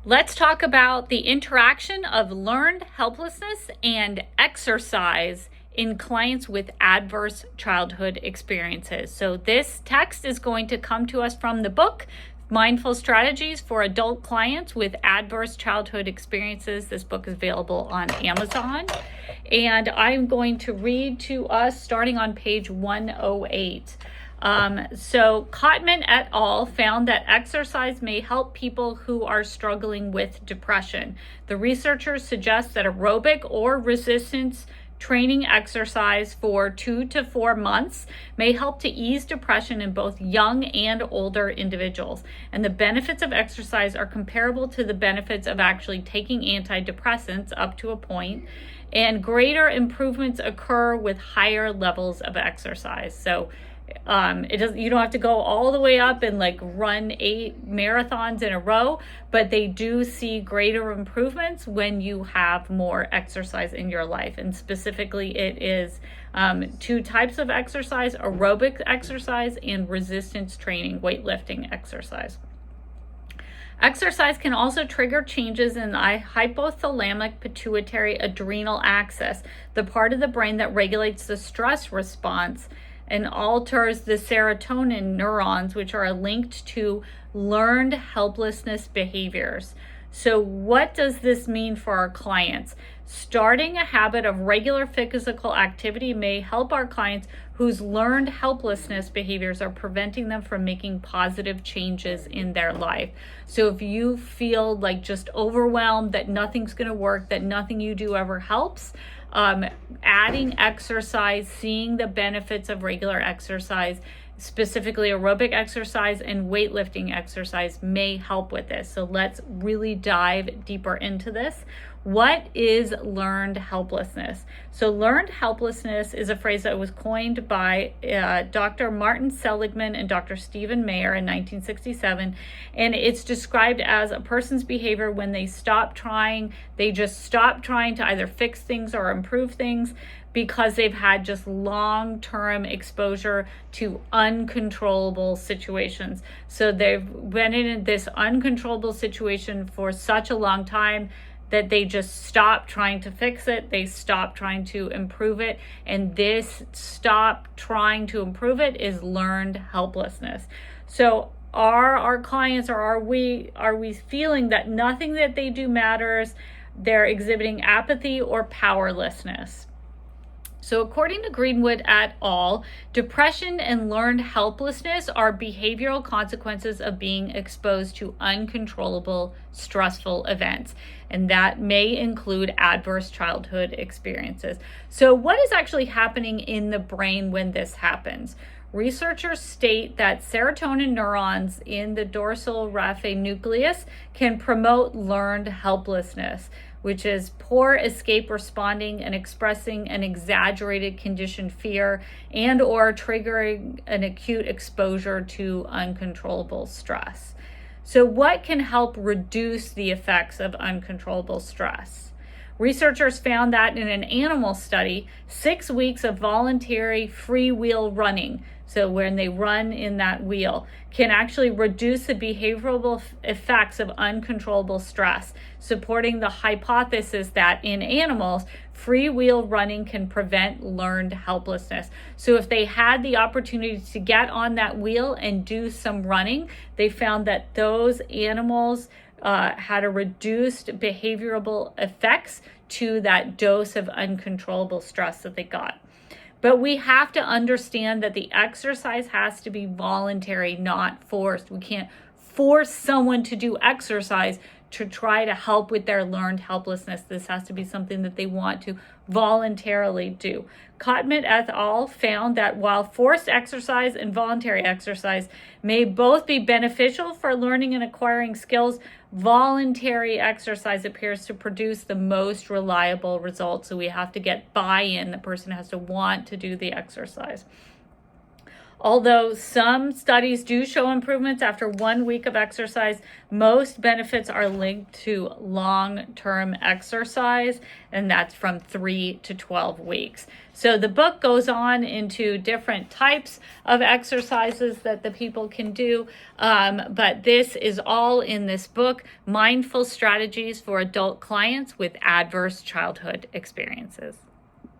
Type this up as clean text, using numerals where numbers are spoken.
Let's talk about the interaction of learned helplessness and exercise in clients with adverse childhood experiences. So this text is going to come to us from the book, Mindful Strategies for Adult Clients with Adverse Childhood Experiences. This book is available on Amazon. And I'm going to read to us starting on page 108. So Cotman et al. Found that exercise may help people who are struggling with depression. The researchers suggest that aerobic or resistance training exercise for 2 to 4 months may help to ease depression in both young and older individuals. And the benefits of exercise are comparable to the benefits of actually taking antidepressants up to a point. And greater improvements occur with higher levels of exercise. So you don't have to go all the way up and like run 8 marathons in a row, but they do see greater improvements when you have more exercise in your life. And specifically, it is 2 types of exercise: aerobic exercise and resistance training, weightlifting exercise. Exercise can also trigger changes in the hypothalamic pituitary adrenal axis, the part of the brain that regulates the stress response, and alters the serotonin neurons, which are linked to learned helplessness behaviors. So what does this mean for our clients? Starting a habit of regular physical activity may help our clients whose learned helplessness behaviors are preventing them from making positive changes in their life. So if you feel like just overwhelmed, that nothing's going to work, that nothing you do ever helps, adding exercise, seeing the benefits of regular exercise, specifically aerobic exercise and weightlifting exercise, may help with this. So let's really dive deeper into this. What is learned helplessness? So learned helplessness is a phrase that was coined by Dr. Martin Seligman and Dr. Stephen Mayer in 1967. And it's described as a person's behavior when they stop trying, they just stop trying to either fix things or improve things because they've had just long-term exposure to uncontrollable situations. So they've been in this uncontrollable situation for such a long time that they just stop trying to fix it, they stop trying to improve it, and this stop trying to improve it is learned helplessness. So are our clients, or are we feeling that nothing that they do matters? They're exhibiting apathy or powerlessness. So according to Greenwood et al., depression and learned helplessness are behavioral consequences of being exposed to uncontrollable, stressful events. And that may include adverse childhood experiences. So what is actually happening in the brain when this happens? Researchers state that serotonin neurons in the dorsal raphe nucleus can promote learned helplessness, which is poor escape responding and expressing an exaggerated conditioned fear and or triggering an acute exposure to uncontrollable stress. So what can help reduce the effects of uncontrollable stress? Researchers found that in an animal study, 6 weeks of voluntary free wheel running, so when they run in that wheel, can actually reduce the behavioral effects of uncontrollable stress, supporting the hypothesis that in animals, free wheel running can prevent learned helplessness. So if they had the opportunity to get on that wheel and do some running, they found that those animals had a reduced behavioral effects to that dose of uncontrollable stress that they got. But we have to understand that the exercise has to be voluntary, not forced. We can't force someone to do exercise to try to help with their learned helplessness. This has to be something that they want to voluntarily do. Cotman et al. Found that while forced exercise and voluntary exercise may both be beneficial for learning and acquiring skills, voluntary exercise appears to produce the most reliable results. So we have to get buy-in. The person has to want to do the exercise. Although some studies do show improvements after 1 week of exercise, most benefits are linked to long-term exercise, and that's from 3 to 12 weeks. So the book goes on into different types of exercises that the people can do, but this is all in this book, Mindful Strategies for Adult Clients with Adverse Childhood Experiences.